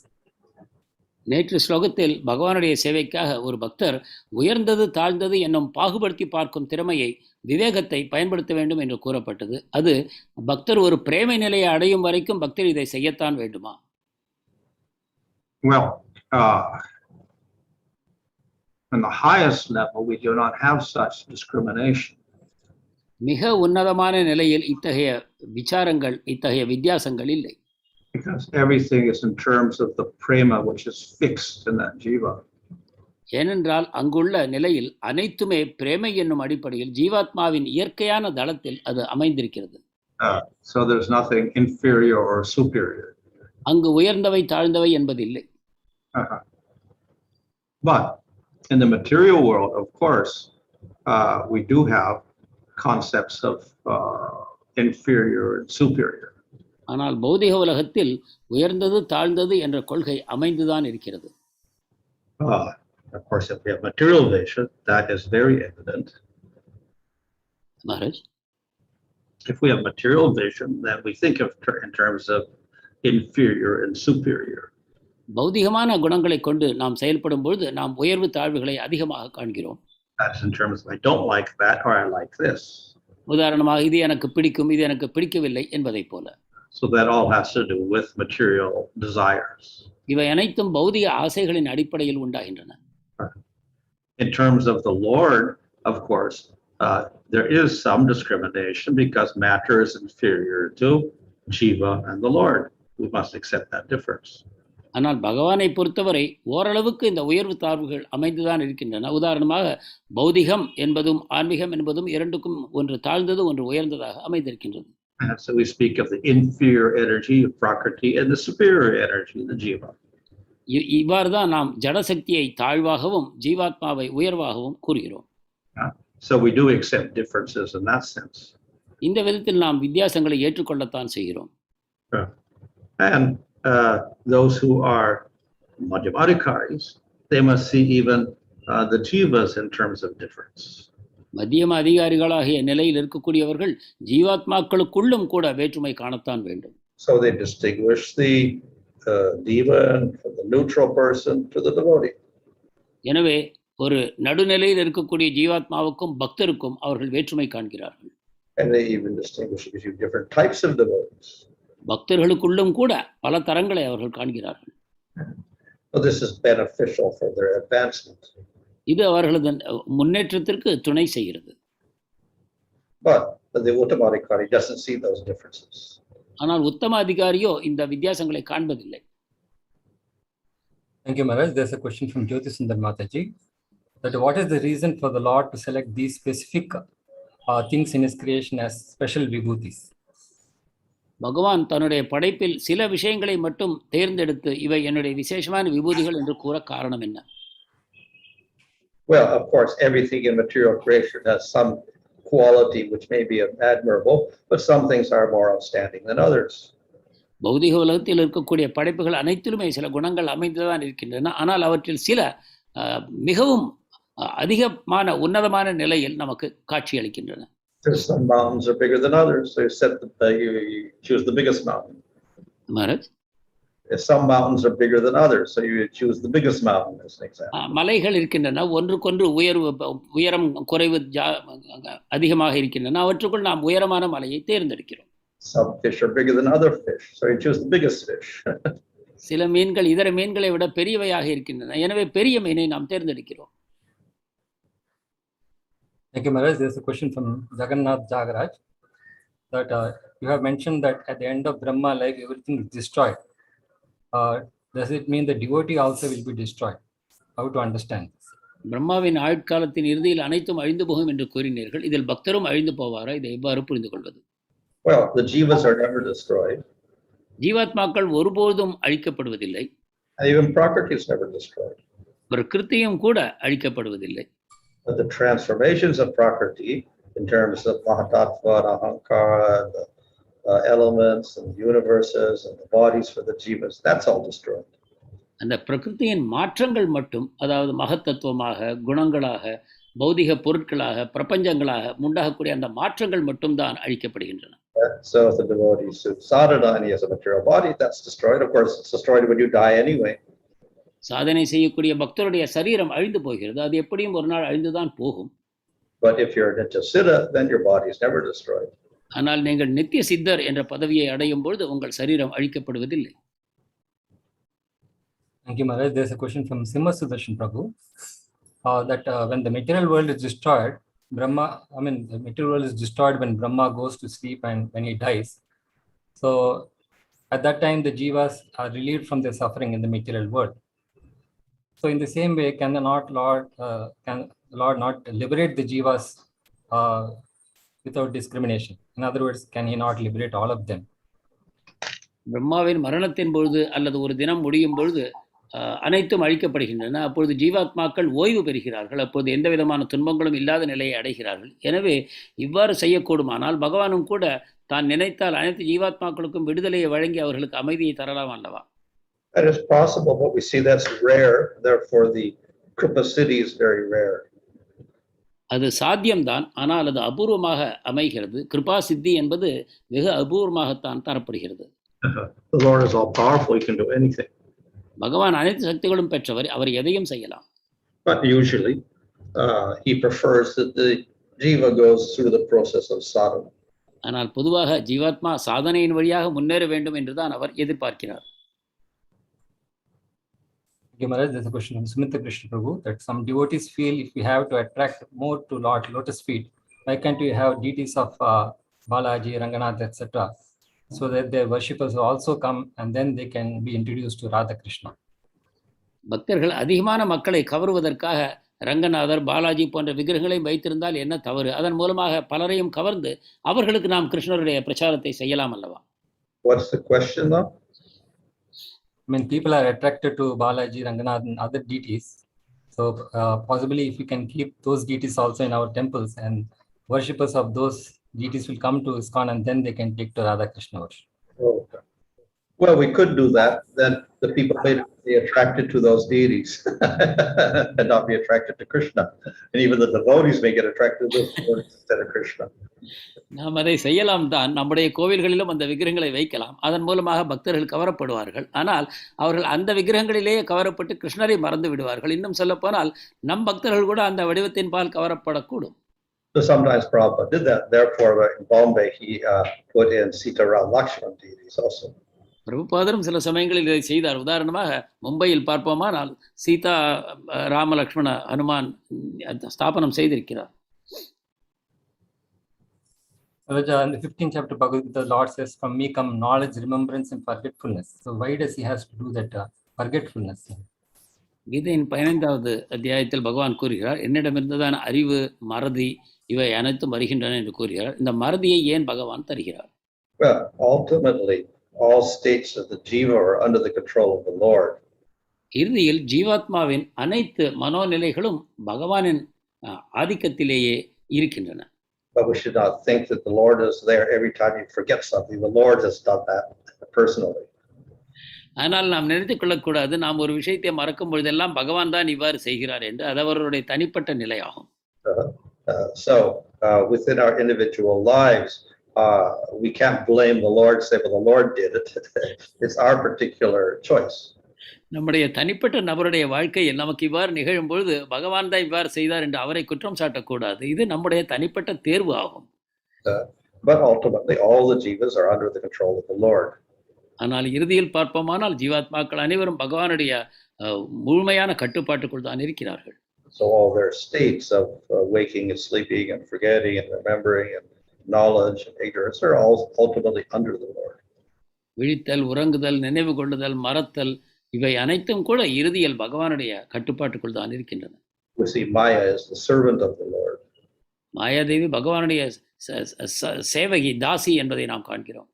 நேற்று ஸ்லோகத்தில் பகவானுடைய சேவைக்காக ஒரு பக்தர் உயர்ந்தது தாழ்ந்தது என்னும் பாகுபடுத்தி பார்க்கும் திறமையை, விவேகத்தை பயன்படுத்த வேண்டும் என்று கூறப்பட்டது. அது பக்தர் ஒரு பிரேமை நிலையை அடையும் வரைக்கும் பக்தர் இதை செய்யத்தான் வேண்டுமா? Well, on the highest level, we do not have such discrimination. மிக உன்னதமான நிலையில் இத்தகைய விசாரங்கள், இத்தகைய வித்தியாசங்கள் இல்லை. Because everything is in terms of the prema which is fixed in that jiva. ஏனென்றால் அங்குள்ள நிலையில் அனைத்துமே பிரேமை என்னும் அடிப்படையில் ஜீவாத்மாவின் இயற்கையான தளத்தில் அது அமைந்திருக்கிறது. So there's nothing inferior or superior. அங்கு உயர்ந்தவை தாழ்ந்தவை என்பதில்லை. But in the material world, of course, we do have concepts of inferior and superior. ஆனால் பௌதிக உலகத்தில் உயர்ந்தது தாழ்ந்தது என்ற கொள்கை அமைந்துதான் இருக்கிறது. Of course, if we have material vision, that is very evident. Maharaj, if we have material vision, then we think of in terms of inferior and superior. பௌதிகமான குணங்களை கொண்டு நாம் செயல்படும் பொழுது நாம் உயர்வு தாழ்வுகளை அதிகமாக காண்கிறோம். That's in terms of I don't like that or I like this. உதாரணமாக, இது எனக்கு பிடிக்கும், இது எனக்கு பிடிக்கவில்லை என்பதை போல. So that all has to do with material desires. இவை அனைத்தும் பௌதிக ஆசைகளின் அடிப்படையில் உண்டாகின்றன. In terms of the Lord, of course, there is some discrimination because matter is inferior to Jiva and the Lord. We must accept that difference. ஆனால் பகவானை பொறுத்தவரை ஓரளவுக்கு இந்த உயர்வு தாழ்வுகள் அமைந்துதான் இருக்கின்றன. உதாரணமாக பௌதிகம் என்பதும் ஆன்மீகம் என்பதும் இரண்டுக்கும் ஒன்று தாழ்ந்தது ஒன்று உயர்ந்ததாக அமைந்திருக்கின்றது. And so we speak of the inferior energy of Prakriti and the superior energy, the Jiva. இவ்வாறு தான் நாம் ஜடசக்தியை தாழ்வாகவும் ஜீவாத்மாவை உயர்வாகவும் கூறுகிறோம். So we do accept differences in that sense. இந்த விதத்தில் நாம் வித்தியாசங்களை ஏற்றுக்கொள்ளத்தான் செய்கிறோம். And those who are madhyamadhikaris, they must see even the jivas in terms of difference. மத்தியம அதிகாரிகளாகிய நிலையில் இருக்கக்கூடியவர்கள் ஜீவாத்மாக்களுக்குள்ளும் கூட வேற்றுமை காணத்தான் வேண்டும். So they distinguish the diva and from the neutral person to the devotee. எனவே ஒரு நடுநிலையில் இருக்கக்கூடிய ஜீவாத்மாவுக்கும் பக்தருக்கும் அவர்கள் வேற்றுமை காண்கிறார்கள். And they even distinguish between different types of devotees. பக்தர்களுக்குள்ளும் கூட பல தரங்களை அவர்கள் காண்கிறார்கள். So this is beneficial for their advancement. இது அவர்களது முன்னேற்றத்திற்கு துணை செய்கிறது. But the Uttamadhikari doesn't see those differences. ஆனால் உத்தம அதிகாரியோ இந்த வித்தியாசங்களை காண்பதில்லை. Thank you, Maharaj. There's a question from Jyoti Sundar Mataji. That what is the reason for the Lord to select these specific things in his creation as special vibhutis? பகவான் தன்னுடைய படைப்பில் சில விஷயங்களை மட்டும் தேர்ந்தெடுத்து இவை என்னுடைய விசேஷமான விபூதிகள் என்று கூற காரணம் என்ன? Well, of course, everything in material creation has some quality which may be admirable, but some things are more outstanding than others. பௌதிக உலகத்தில் இருக்கக்கூடிய படைப்புகள் அனைத்திலுமே சில குணங்கள் அமைந்துதான் இருக்கின்றன. ஆனால் அவற்றில் சில மிகவும் அதிகமான உன்னதமான நிலையில் நமக்கு காட்சி அளிக்கின்றன. Some mountains are bigger than others, so you choose the biggest mountain. Maharaj? Some mountains are bigger than others, so you choose the biggest mountain as an example. மலைகள் இருக்கின்றன, ஒன்றுக்கொன்று உயரம் குறைவு அதிகமாக இருக்கின்றன. அவற்றுக்குள் நாம் உயரமான மலையை தேர்ந்தெடுக்கிறோம். Some fish are bigger than other fish, so you choose the biggest fish. சில மீன்கள் இதர மீன்களை விட பெரியவையாக இருக்கின்றன, எனவே பெரிய மீனை நாம் தேர்ந்தெடுக்கிறோம். Thank you, Maharaj. There's a question from Jagannath Jagaraj that you have mentioned that at the end of Brahma life, everything is destroyed. Does it mean the devotee also will be destroyed? How to understand this? பிரம்மாவின் ஆயுட்காலத்தின் இறுதியில் அனைத்தும் அழிந்து போகும் என்று கூறினீர்கள். இதில் பக்தரும் அழிந்து போவாரா? இதை எவ்வாறு புரிந்து கொள்வது? Well, the jivas are never destroyed. ஜீவாத்மாக்கள் ஒருபோதும் அழிக்கப்படுவதில்லை. Even Prakriti is never destroyed. பிரகிருதியும் கூட அழிக்கப்படுவதில்லை. But the transformations of Prakriti in terms of Mahattatva and Ahankara, the elements and universes and the bodies for the jivas, that's all destroyed. அந்த பிரகிருதியின் மாற்றங்கள் மட்டும், அதாவது மகத்தத்துவமாக, குணங்களாக, பௌதிக பொருட்களாக, பிரபஞ்சங்களாக உண்டாகக்கூடிய அந்த மாற்றங்கள் மட்டும்தான் அழிக்கப்படுகின்றன. So if the devotee sadhana and he has a material body, that's destroyed. Of course, it's destroyed when you die anyway. சாதனை செய்யக்கூடிய பக்தருடைய சரீரம் அழிந்து போகிறது. அது எப்படியும் ஒரு நாள் அழிந்துதான் போகும். But if you're Nitya Siddha, then your body is never destroyed. ஆனால் நீங்கள் நித்திய சித்தர் என்ற பதவியை அடையும் பொழுது உங்கள் சரீரம் அழிக்கப்படுவதில்லை. Thank you, Maharaj. There's a question from Simha Sudarshan Prabhu that when the material world is destroyed, the material world is destroyed when Brahma goes to sleep and when he dies. So at that time, the jivas are relieved from their suffering in the material world. So in the same way, can the Lord not liberate the jivas without discrimination? In other words, can he not liberate all of them? பிரம்மாவின் மரணத்தின் பொழுது அல்லது ஒரு தினம் முடியும் பொழுது அனைத்தும் அழிக்கப்படுகின்றன. அப்பொழுது ஜீவாத்மாக்கள் ஓய்வு பெறுகிறார்கள். அப்போது எந்த விதமான துன்பங்களும் இல்லாத நிலையை அடைகிறார்கள். எனவே இவ்வாறு செய்யக்கூடுமானால் பகவானும் கூட தான் நினைத்தால் அனைத்து ஜீவாத்மாக்களுக்கும் விடுதலையை வழங்கி அவர்களுக்கு அமைதியை தரலாம் அல்லவா? That is possible, but we see that's rare. Therefore, the Kripa Siddhi is very rare. அது சாத்தியம்தான், ஆனால் அது அபூர்வமாக அமைகிறது. கிருபா சித்தி என்பது வெகு அபூர்வமாகத்தான் தரப்படுகிறது. The Lord is all powerful; He can do anything. பகவான் அனைத்து சக்திகளும் பெற்றவர், அவர் எதையும் செய்யலாம். But usually, He prefers that the jiva goes through the process of sadhana. ஆனால் பொதுவாக ஜீவாத்மா சாதனையின் வழியாக முன்னேற வேண்டும் என்றுதான் அவர் எதிர்பார்க்கிறார். Maharaj, there's a question from Sumitra Krishna Prabhu that some devotees feel if we have to attract more to Lord Lotus feet, why can't we have deities of Balaji, Ranganath, etc.? so that their worshippers will also come and then they can be introduced to Radha Krishna. பக்தர்கள் அதிகமான மக்களை கவருவதற்காக ரங்கநாதர், பாலாஜி போன்ற விக்கிரகங்களையும் வைத்திருந்தால் என்ன தவறு? அதன் மூலமாக பலரையும் கவர்ந்து அவர்களுக்கு நாம் கிருஷ்ணருடைய பிரச்சாரத்தை செய்யலாம் அல்லவா? What's the question though? I mean, people are attracted to Balaji, Ranganath and other deities. So possibly if we can keep those deities also in our temples, and worshippers of those deities will come to ISKCON and then they can take to Radha Krishna worship. Okay. Well, we could do that. Then the people may be attracted to those deities and not be attracted to Krishna. And even the devotees may get attracted to those devotees instead of Krishna. நாம் அதை செய்யலாம் தான். நம்முடைய கோவில்களிலும் அந்த விக்கிரகங்களை வைக்கலாம். அதன் மூலமாக பக்தர்கள் கவரப்படுவார்கள். ஆனால் அவர்கள் அந்த விக்கிரகங்களிலேயே கவரப்பட்டு கிருஷ்ணரை மறந்து விடுவார்கள். இன்னும் சொல்ல போனால் நம் பக்தர்கள் கூட அந்த வடிவத்தின் பால் கவரப்படக்கூடும். So sometimes Prabhupada did that. Therefore, in Bombay, he put in Sita Ram Lakshman deities also. பிரபுபாதரும் சில சமயங்களில் இதை செய்தார். உதாரணமாக மும்பையில் பார்ப்போமானால் சீதா, ராம, லக்ஷ்மண, ஹனுமான் ஸ்தாபனம் செய்திருக்கிறார். In the 15th chapter of Bhagavad Gita, the Lord says, "From me come knowledge, remembrance, and forgetfulness." So why does he has to do that forgetfulness? கீதையின் 15வது அத்தியாயத்தில் பகவான் கூறுகிறார், என்னிடமிருந்துதான் அறிவு, மறதி இவை அனைத்தும் வருகின்றன என்று கூறுகிறார். இந்த மறதியை ஏன் பகவான் தருகிறார்? Well, ultimately, all states of the jiva are under the control of the Lord. இறுதியில் ஜீவாத்மாவின் அனைத்து மனோநிலைகளும் பகவானின் ஆதிக்கத்திலேயே இருக்கின்றன. But we should not think that the Lord is there every time you forget something. The Lord has done that personally. ஆனால் நாம் நினைத்துக் கொள்ளக்கூடாது, நாம் ஒரு விஷயத்தை மறக்கும் பொழுதெல்லாம் பகவான் தான் இவ்வாறு செய்கிறார் என்று. அது அவருடைய தனிப்பட்ட நிலையாகும். So within our individual lives, we can't blame the Lord, say, well, the Lord did it. It's our particular choice. நம்முடைய தனிப்பட்ட நபருடைய வாழ்க்கையில் நமக்கு இவ்வாறு நிகழும் பொழுது பகவான் தான் இவ்வாறு செய்தார் என்று அவரை குற்றம் சாட்டக்கூடாது. இது நம்முடைய தனிப்பட்ட தேர்வு ஆகும். But ultimately, all the jivas are under the control of the Lord. ஆனால் இறுதியில் பார்ப்போமானால் ஜீவாத்மாக்கள் அனைவரும் பகவானுடைய முழுமையான கட்டுப்பாட்டுக்குள் தான் இருக்கிறார்கள். So all their states of waking and sleeping and forgetting and remembering and knowledge and ignorance are all ultimately under the Lord. விழித்தல், உறங்குதல், நினைவு கொள்ளுதல், மறத்தல் இவை அனைத்தும் கூட இறுதியில் பகவானுடைய கட்டுப்பாட்டுக்குள் தான் இருக்கின்றன. We see Maya is the servant of the Lord. Mayadevi பகவானுடைய சேவகி, தாசி என்பதை நாம் காண்கிறோம்.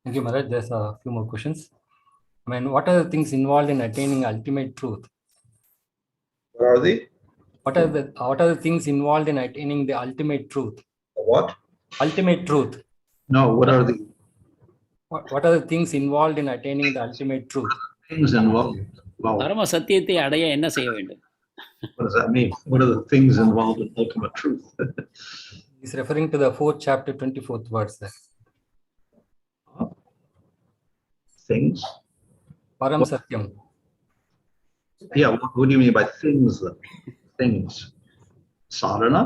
Thank you, Maharaj. There's a few more questions. I mean, what are the things involved in attaining ultimate truth? What are they? What are the things involved in attaining the ultimate truth? What? Ultimate truth. No, what are the What are the things involved in attaining the ultimate truth? things involved? Well, பரம சத்தியத்தை அடைய என்ன செய்ய வேண்டும்? what does that mean? What are the things involved in ultimate truth? He's referring to the 4th chapter, 24th verse there. Things? Param-satyam. Yeah, what do you mean by things then? Things. Sadhana?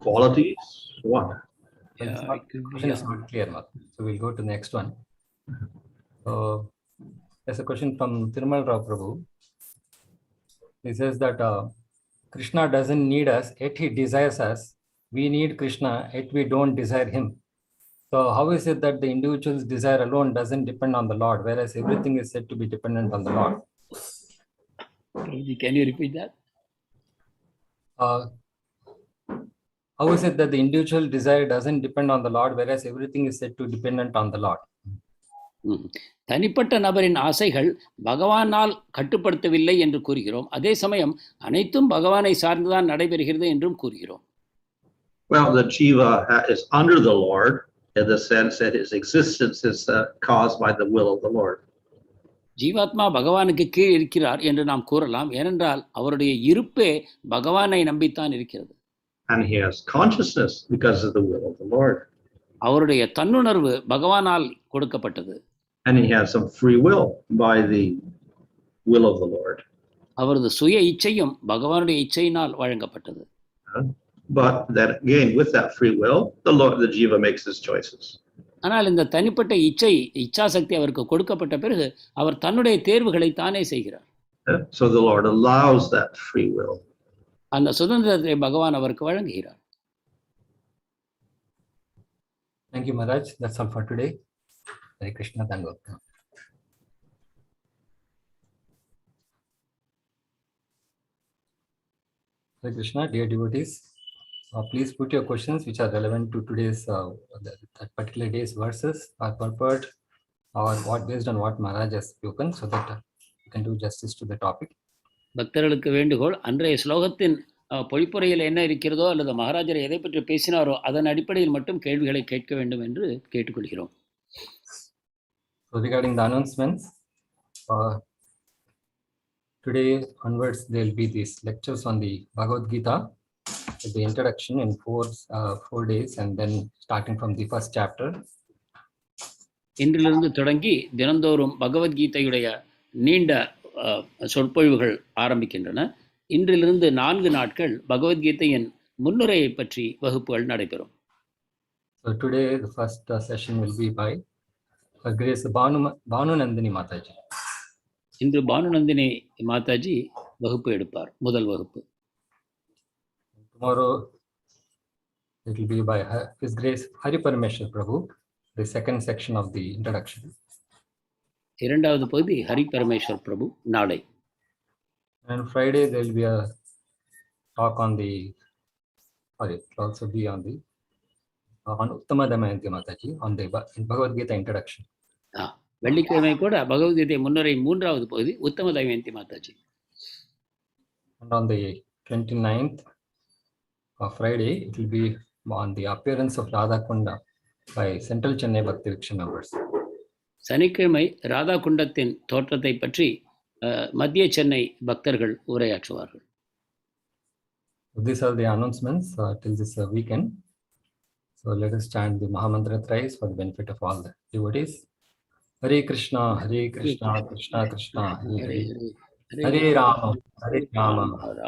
Qualities? What? Question is not clear, Mark. So we'll go to the next one. There's a question from Thirumal Rao Prabhu. He says that Krishna doesn't need us, yet he desires us. We need Krishna, yet we don't desire him. So how is it that the individual's desire alone doesn't depend on the Lord, whereas everything is said to be dependent on the Lord? Can you repeat that? How is it that the individual desire doesn't depend on the Lord, whereas everything is said to be dependent on the Lord? தனிப்பட்ட நபரின் ஆசைகள் பகவானால் கட்டுப்படுத்தவில்லை என்று கூறுகிறோம். அதே சமயம் அனைத்தும் பகவானை சார்ந்துதான் நடைபெறுகிறது என்றும் கூறுகிறோம். Well, the jiva is under the Lord in the sense that his existence is caused by the will of the Lord. ஜீவாத்மா பகவானுக்கு கீழ் இருக்கிறார் என்று நாம் கூறலாம். ஏனென்றால் அவருடைய இருப்பே பகவானை நம்பித்தான் இருக்கிறது. And he has consciousness because of the will of the Lord. அவருடைய தன்னுணர்வு பகவானால் கொடுக்கப்பட்டது. And he has some free will by the will of the Lord. அவரது சுய இச்சையும் பகவானுடைய இச்சையினால் வழங்கப்பட்டது. But that again, with that free will, the jiva makes his choices. ஆனால் இந்த தனிப்பட்ட இச்சாசக்தி அவருக்கு கொடுக்கப்பட்ட பிறகு அவர் தன்னுடைய தேர்வுகளை தானே செய்கிறார். So the Lord allows that free will. அந்த சுதந்திரத்தை பகவான் அவருக்கு வழங்குகிறார். Thank you, Maharaj. That's all for today. Hare Krishna. Dandavat. Hare Krishna, dear devotees, please put your questions which are relevant to today's that particular day's verses or purport or what based on what Maharaj has spoken, so that you can do justice to the topic. பக்தர்களுக்கு வேண்டுகோள், அன்றைய ஸ்லோகத்தின் பொழிப்புரையில் என்ன இருக்கிறதோ அல்லது மகாராஜர் எதை பற்றி பேசினாரோ அதன் அடிப்படையில் மட்டும் கேள்விகளை கேட்க வேண்டும் என்று கேட்டுக்கொள்கிறோம். So regarding the announcements, today onwards there will be these lectures on the Bhagavad Gita, the introduction in 4 days, and then starting from the first chapter. இன்றிலிருந்து தொடங்கி தினந்தோறும் பகவத்கீதையுடைய நீண்ட சொற்பொழிவுகள் ஆரம்பிக்கின்றன. இன்றிலிருந்து 4 நாட்கள் பகவத்கீதையின் முன்னுரையை பற்றி வகுப்புகள் நடைபெறும். So today the first session will be by Her Grace Bhanu Nandini Mataji. இன்று பானுநந்தினி மாதாஜி வகுப்பு எடுப்பார், முதல் வகுப்பு. Tomorrow it will be by His Grace Hari Parameshwar Prabhu, the second section of the introduction. இரண்டாவது பகுதி ஹரி பரமேஸ்வர் பிரபு நாளை. And Friday there will be a talk on the, or it will also be on the on Uttama Damayanti Mataji on the Bhagavad Gita introduction. வெள்ளிக்கிழமை கூட பகவத்கீதை முன்னுரை 3வது பகுதி உத்தம Damayanti Mataji. And on the 29th of Friday it will be on the appearance of Radha Kunda by Central Chennai Bhakti Viksha members. சனிக்கிழமை ராதா குண்டத்தின் தோற்றத்தை பற்றி மத்திய சென்னை பக்தர்கள் உரையாற்றுவார்கள். These are the announcements till this weekend. So let us chant the Mahamantra thrice for the benefit of all the devotees. Hare Krishna, Krishna Krishna, Hare Hare, Hare Rama, Hare Rama.